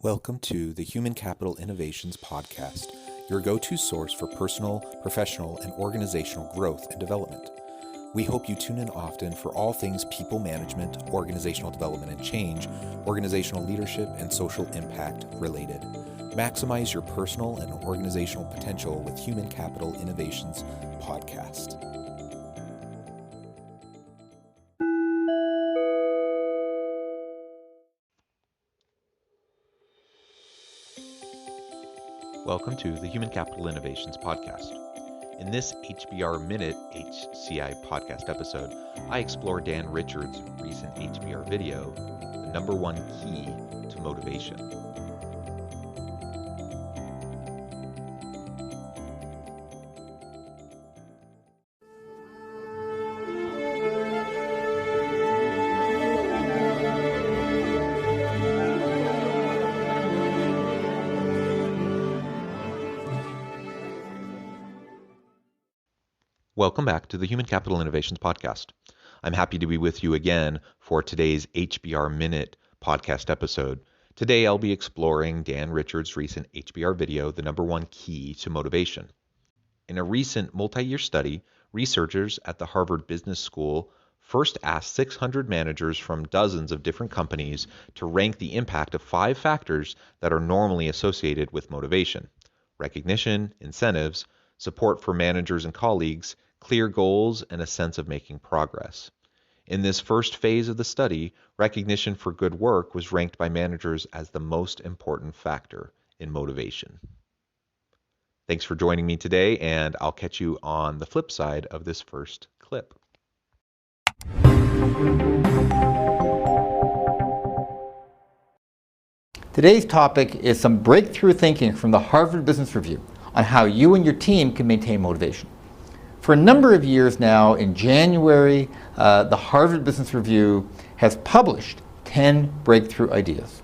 Welcome to the Human Capital Innovations Podcast, your go-to source for personal, professional, and organizational growth and development. We hope you tune in often for all things people management, organizational development and change, organizational leadership, and social impact related. Maximize your personal and organizational potential with Human Capital Innovations Podcast. Welcome to the Human Capital Innovations Podcast. In this HBR Minute HCI podcast episode, I explore Dan Richards' recent HBR video, The Number One Key to Motivation. Welcome back to the Human Capital Innovations Podcast. I'm happy to be with you again for today's HBR Minute podcast episode. Today I'll be exploring Dan Richards' recent HBR video, The Number One Key to Motivation. In a recent multi-year study, researchers at the Harvard Business School first asked 600 managers from dozens of different companies to rank the impact of 5 factors that are normally associated with motivation: recognition, incentives, support for managers and colleagues, clear goals, and a sense of making progress. In this first phase of the study, recognition for good work was ranked by managers as the most important factor in motivation. Thanks for joining me today, and I'll catch you on the flip side of this first clip. Today's topic is some breakthrough thinking from the Harvard Business Review on how you and your team can maintain motivation. For a number of years now, in January, the Harvard Business Review has published 10 breakthrough ideas.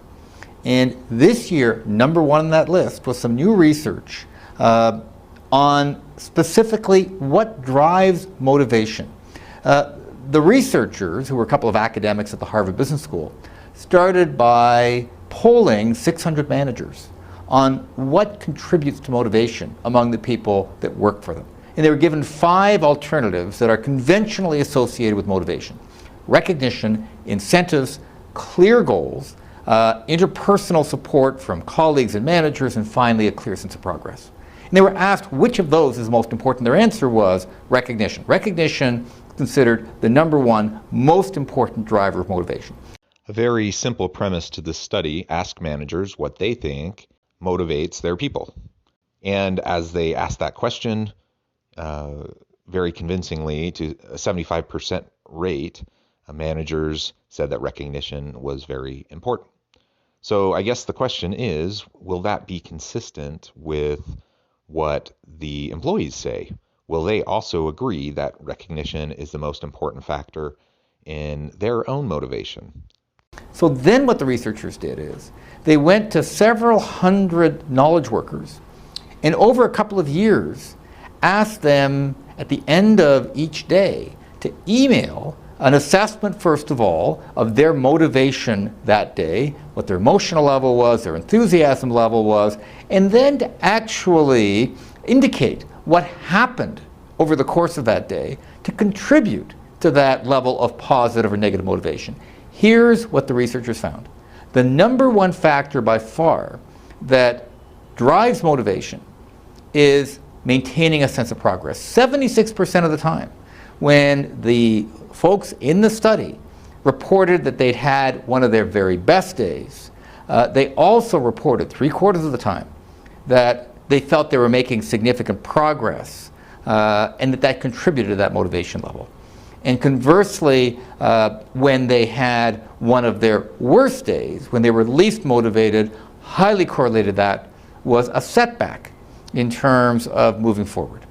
And this year, number one on that list was some new research on specifically what drives motivation. The researchers, who were a couple of academics at the Harvard Business School, started by polling 600 managers on what contributes to motivation among the people that work for them. And they were given 5 alternatives that are conventionally associated with motivation: recognition, incentives, clear goals, interpersonal support from colleagues and managers, and finally a clear sense of progress. And they were asked which of those is most important. Their answer was recognition. Recognition considered the number one most important driver of motivation. A very simple premise to this study: ask managers what they think motivates their people. And as they asked that question, very convincingly, to a 75% rate, managers said that recognition was very important. So I guess the question is, will that be consistent with what the employees say? Will they also agree that recognition is the most important factor in their own motivation? So then what the researchers did is they went to several hundred knowledge workers and over a couple of years asked them at the end of each day to email an assessment, first of all, of their motivation that day, what their emotional level was, their enthusiasm level was, and then to actually indicate what happened over the course of that day to contribute to that level of positive or negative motivation. Here's what the researchers found. The number one factor by far that drives motivation is maintaining a sense of progress. 76% of the time, when the folks in the study reported that they'd had one of their very best days, they also reported 3/4 of the time that they felt they were making significant progress and that contributed to that motivation level. And conversely, when they had one of their worst days, when they were least motivated, highly correlated that was a setback in terms of moving forward.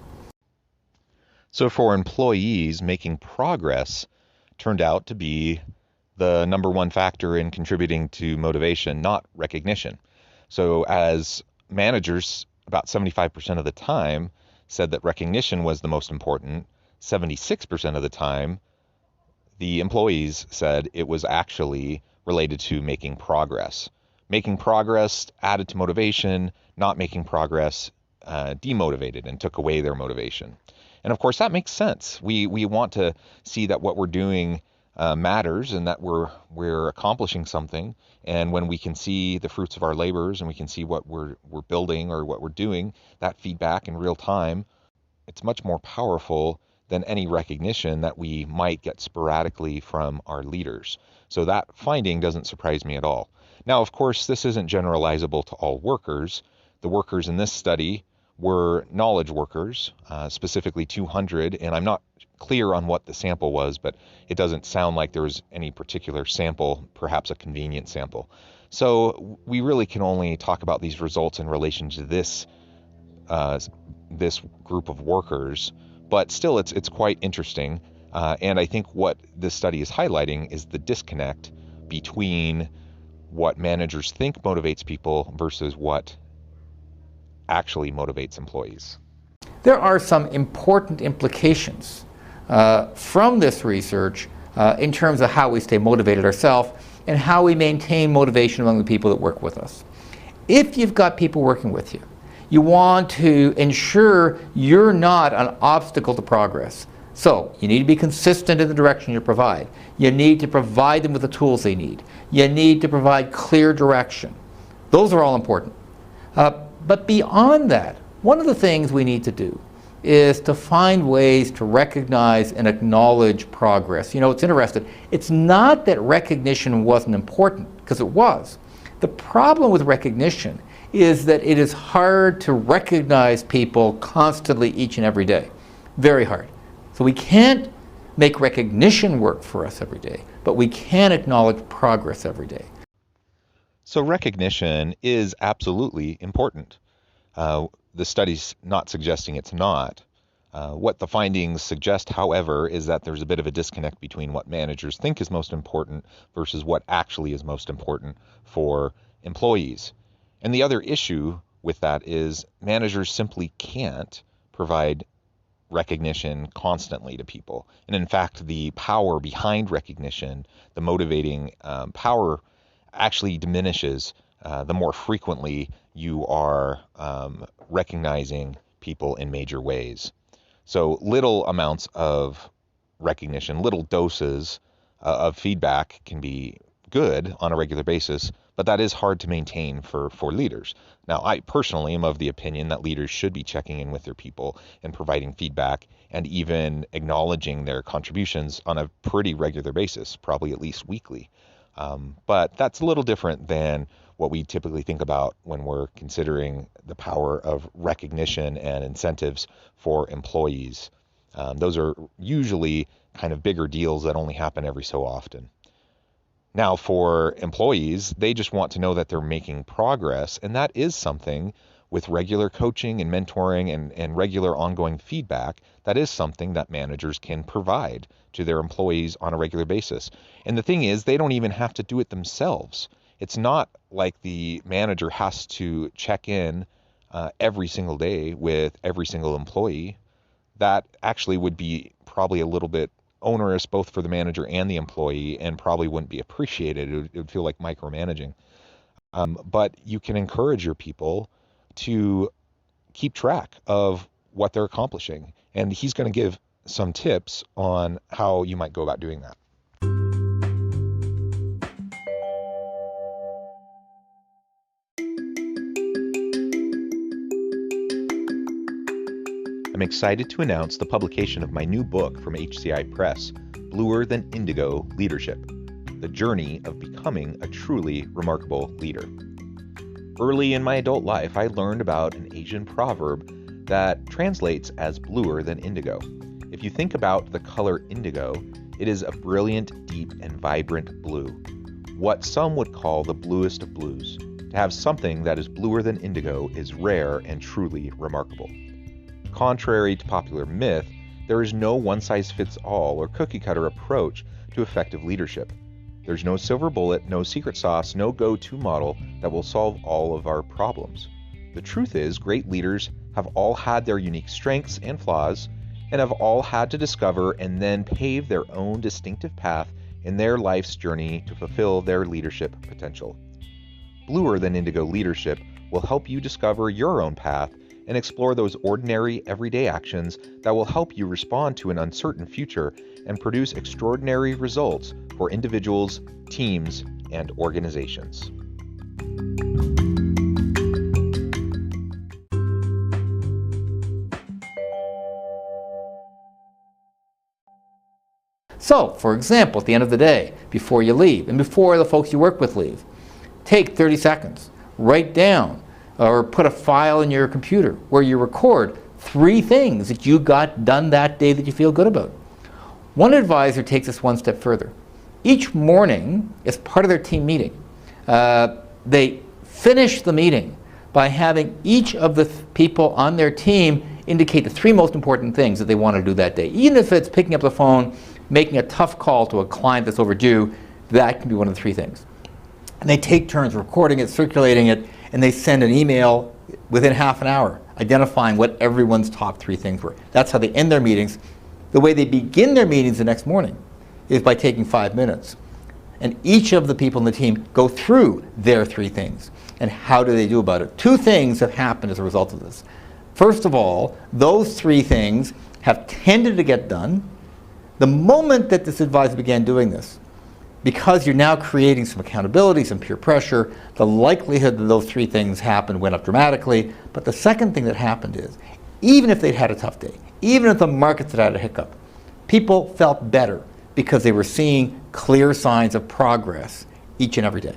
So for employees, making progress turned out to be the number one factor in contributing to motivation, not recognition. So as managers, about 75% of the time, said that recognition was the most important, 76% of the time, the employees said it was actually related to making progress. Making progress added to motivation, not making progress demotivated and took away their motivation. And of course, that makes sense. We want to see that what we're doing matters and that we're accomplishing something. And when we can see the fruits of our labors and we can see what we're building or what we're doing, that feedback in real time, it's much more powerful than any recognition that we might get sporadically from our leaders. So that finding doesn't surprise me at all. Now, of course, this isn't generalizable to all workers. The workers in this study were knowledge workers, specifically 200, and I'm not clear on what the sample was, but it doesn't sound like there was any particular sample, perhaps a convenient sample. So we really can only talk about these results in relation to this group of workers, but still it's quite interesting. And I think what this study is highlighting is the disconnect between what managers think motivates people versus what actually motivates employees. There are some important implications from this research in terms of how we stay motivated ourselves and how we maintain motivation among the people that work with us. If you've got people working with you, you want to ensure you're not an obstacle to progress. So you need to be consistent in the direction you provide. You need to provide them with the tools they need. You need to provide clear direction. Those are all important. But beyond that, one of the things we need to do is to find ways to recognize and acknowledge progress. You know, it's interesting. It's not that recognition wasn't important, because it was. The problem with recognition is that it is hard to recognize people constantly each and every day. Very hard. So we can't make recognition work for us every day, but we can acknowledge progress every day. So recognition is absolutely important. The study's not suggesting it's not. What the findings suggest, however, is that there's a bit of a disconnect between what managers think is most important versus what actually is most important for employees. And the other issue with that is managers simply can't provide recognition constantly to people. And in fact, the power behind recognition, the motivating power, actually diminishes the more frequently you are recognizing people in major ways. So little amounts of recognition, little doses of feedback can be good on a regular basis, but that is hard to maintain for leaders. Now, I personally am of the opinion that leaders should be checking in with their people and providing feedback and even acknowledging their contributions on a pretty regular basis, probably at least weekly. But that's a little different than what we typically think about when we're considering the power of recognition and incentives for employees. Those are usually kind of bigger deals that only happen every so often. Now, for employees, they just want to know that they're making progress, and that is something with regular coaching and mentoring and regular ongoing feedback, that is something that managers can provide to their employees on a regular basis. And the thing is, they don't even have to do it themselves. It's not like the manager has to check in every single day with every single employee. That actually would be probably a little bit onerous both for the manager and the employee, and probably wouldn't be appreciated. It would feel like micromanaging. But you can encourage your people to keep track of what they're accomplishing. And he's going to give some tips on how you might go about doing that. I'm excited to announce the publication of my new book from HCI Press, Bluer Than Indigo Leadership: The Journey of Becoming a Truly Remarkable Leader. Early in my adult life, I learned about an Asian proverb that translates as bluer than indigo. If you think about the color indigo, it is a brilliant, deep, and vibrant blue, what some would call the bluest of blues. To have something that is bluer than indigo is rare and truly remarkable. Contrary to popular myth, there is no one-size-fits-all or cookie-cutter approach to effective leadership. There's no silver bullet, no secret sauce, no go-to model that will solve all of our problems. The truth is, great leaders have all had their unique strengths and flaws, and have all had to discover and then pave their own distinctive path in their life's journey to fulfill their leadership potential. Bluer Than Indigo Leadership will help you discover your own path and explore those ordinary, everyday actions that will help you respond to an uncertain future and produce extraordinary results for individuals, teams, and organizations. So, for example, at the end of the day, before you leave, and before the folks you work with leave, take 30 seconds, write down, or put a file in your computer where you record 3 things that you got done that day that you feel good about. One advisor takes this one step further. Each morning, as part of their team meeting, they finish the meeting by having each of the people on their team indicate the 3 most important things that they want to do that day. Even if it's picking up the phone, making a tough call to a client that's overdue, that can be one of the 3 things. And they take turns recording it, circulating it, and they send an email within half an hour identifying what everyone's top 3 things were. That's how they end their meetings. The way they begin their meetings the next morning is by taking 5 minutes. And each of the people in the team go through their 3 things. And how do they do about it? 2 things have happened as a result of this. First of all, those 3 things have tended to get done. The moment that this advisor began doing this, because you're now creating some accountability, some peer pressure, the likelihood that those 3 things happened went up dramatically. But the second thing that happened is, even if they'd had a tough day, even if the markets had had a hiccup, people felt better because they were seeing clear signs of progress each and every day.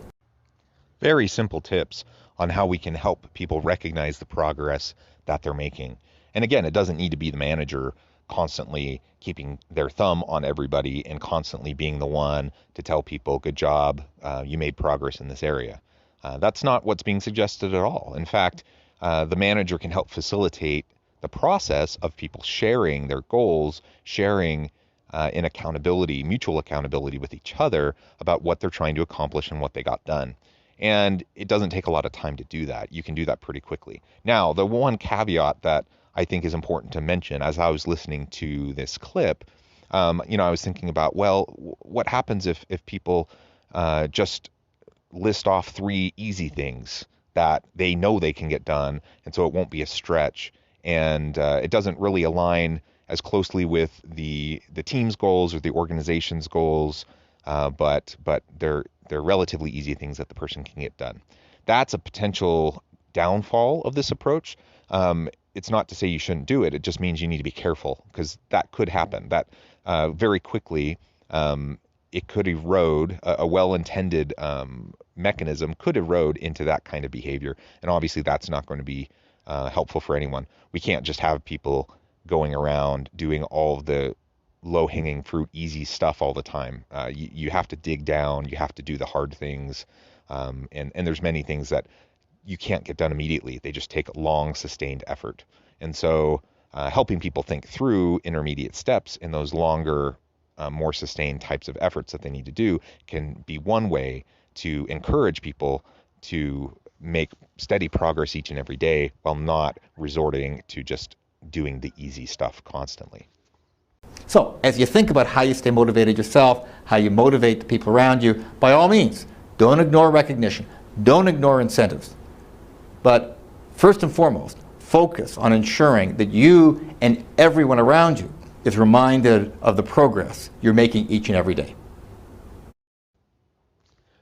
Very simple tips on how we can help people recognize the progress that they're making. And again, it doesn't need to be the manager constantly keeping their thumb on everybody and constantly being the one to tell people, good job, you made progress in this area. That's not what's being suggested at all. In fact, the manager can help facilitate the process of people sharing their goals, sharing in accountability, mutual accountability with each other about what they're trying to accomplish and what they got done. And it doesn't take a lot of time to do that. You can do that pretty quickly. Now, the one caveat that I think is important to mention as I was listening to this clip, I was thinking about, well, what happens if people just list off 3 easy things that they know they can get done, and so it won't be a stretch, and it doesn't really align as closely with the team's goals or the organization's goals, but they're relatively easy things that the person can get done. That's a potential downfall of this approach. It's not to say you shouldn't do it. It just means you need to be careful, because that could happen. That very quickly, it could erode, a well-intended mechanism could erode into that kind of behavior. And obviously that's not going to be helpful for anyone. We can't just have people going around doing all of the low-hanging fruit, easy stuff all the time. You have to dig down. You have to do the hard things. And there's many things that you can't get done immediately. They just take long, sustained effort. And so helping people think through intermediate steps in those longer, more sustained types of efforts that they need to do can be one way to encourage people to make steady progress each and every day while not resorting to just doing the easy stuff constantly. So, as you think about how you stay motivated yourself, how you motivate the people around you, by all means, don't ignore recognition. Don't ignore incentives. But first and foremost, focus on ensuring that you and everyone around you is reminded of the progress you're making each and every day.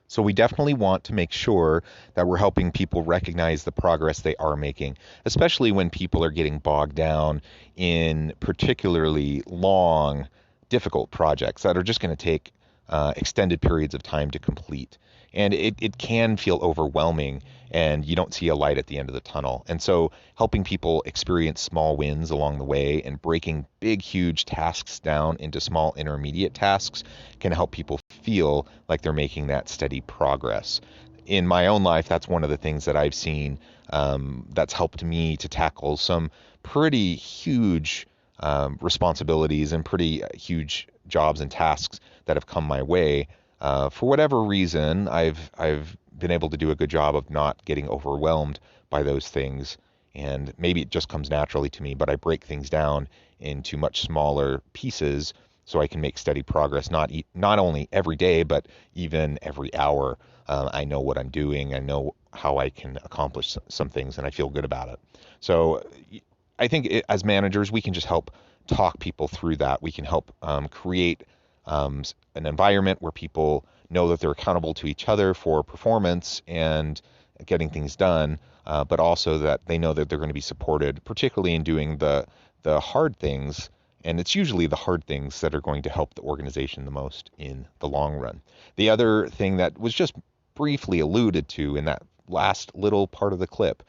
So we definitely want to make sure that we're helping people recognize the progress they are making, especially when people are getting bogged down in particularly long, difficult projects that are just going to take extended periods of time to complete. And it can feel overwhelming, and you don't see a light at the end of the tunnel. And so helping people experience small wins along the way and breaking big, huge tasks down into small intermediate tasks can help people feel like they're making that steady progress. In my own life, that's one of the things that I've seen that's helped me to tackle some pretty huge responsibilities and pretty huge jobs and tasks that have come my way. For whatever reason, I've been able to do a good job of not getting overwhelmed by those things. And maybe it just comes naturally to me, but I break things down into much smaller pieces so I can make steady progress, not only every day, but even every hour. I know what I'm doing. I know how I can accomplish some things, and I feel good about it. So I think as managers, we can just help talk people through that. We can help create an environment where people know that they're accountable to each other for performance and getting things done, but also that they know that they're going to be supported, particularly in doing the hard things. And it's usually the hard things that are going to help the organization the most in the long run. The other thing that was just briefly alluded to in that last little part of the clip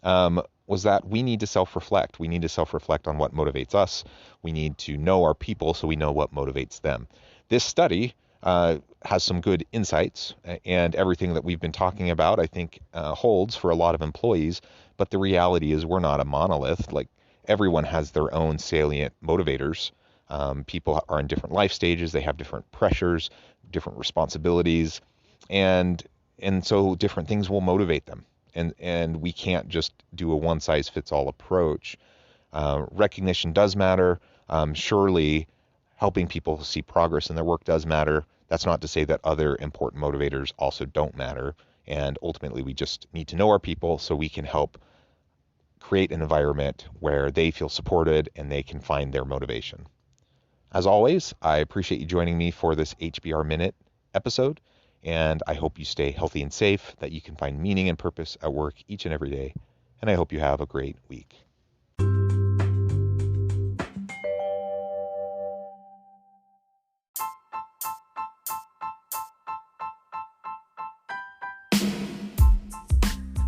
was that we need to self-reflect. We need to self-reflect on what motivates us. We need to know our people so we know what motivates them. This study has some good insights, and everything that we've been talking about, I think, holds for a lot of employees. But the reality is we're not a monolith. Like, everyone has their own salient motivators. People are in different life stages. They have different pressures, different responsibilities, and so different things will motivate them. And we can't just do a one-size-fits-all approach. Recognition does matter. Surely helping people see progress in their work does matter. That's not to say that other important motivators also don't matter. And ultimately, we just need to know our people so we can help create an environment where they feel supported and they can find their motivation. As always, I appreciate you joining me for this HBR Minute episode, and I hope you stay healthy and safe, that you can find meaning and purpose at work each and every day, and I hope you have a great week.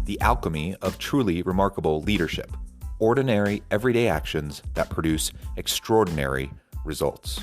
The alchemy of truly remarkable leadership. Ordinary, everyday actions that produce extraordinary results.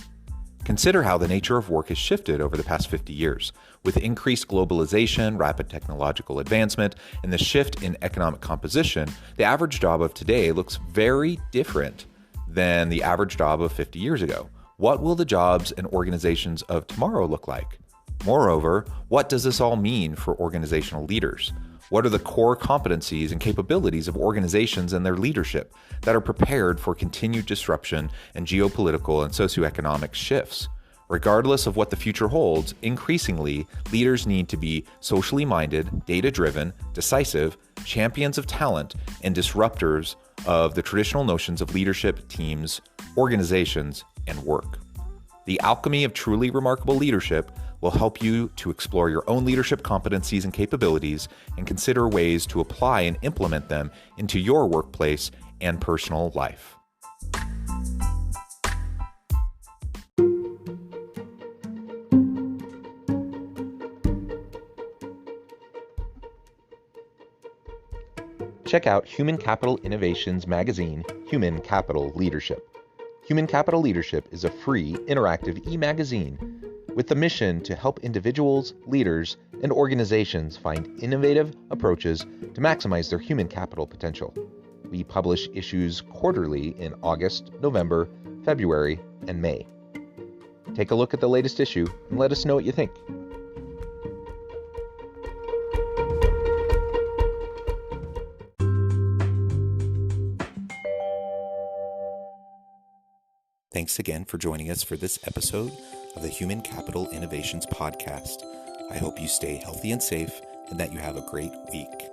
Consider how the nature of work has shifted over the past 50 years. With increased globalization, rapid technological advancement, and the shift in economic composition, the average job of today looks very different than the average job of 50 years ago. What will the jobs and organizations of tomorrow look like? Moreover, what does this all mean for organizational leaders? What are the core competencies and capabilities of organizations and their leadership that are prepared for continued disruption and geopolitical and socioeconomic shifts? Regardless of what the future holds, increasingly, leaders need to be socially minded, data-driven, decisive, champions of talent, and disruptors of the traditional notions of leadership, teams, organizations, and work. The alchemy of truly remarkable leadership will help you to explore your own leadership competencies and capabilities and consider ways to apply and implement them into your workplace and personal life. Check out Human Capital Innovations magazine, Human Capital Leadership. Human Capital Leadership is a free, interactive e-magazine with the mission to help individuals, leaders, and organizations find innovative approaches to maximize their human capital potential. We publish issues quarterly in August, November, February, and May. Take a look at the latest issue and let us know what you think. Thanks again for joining us for this episode of the Human Capital Innovations Podcast. I hope you stay healthy and safe and that you have a great week.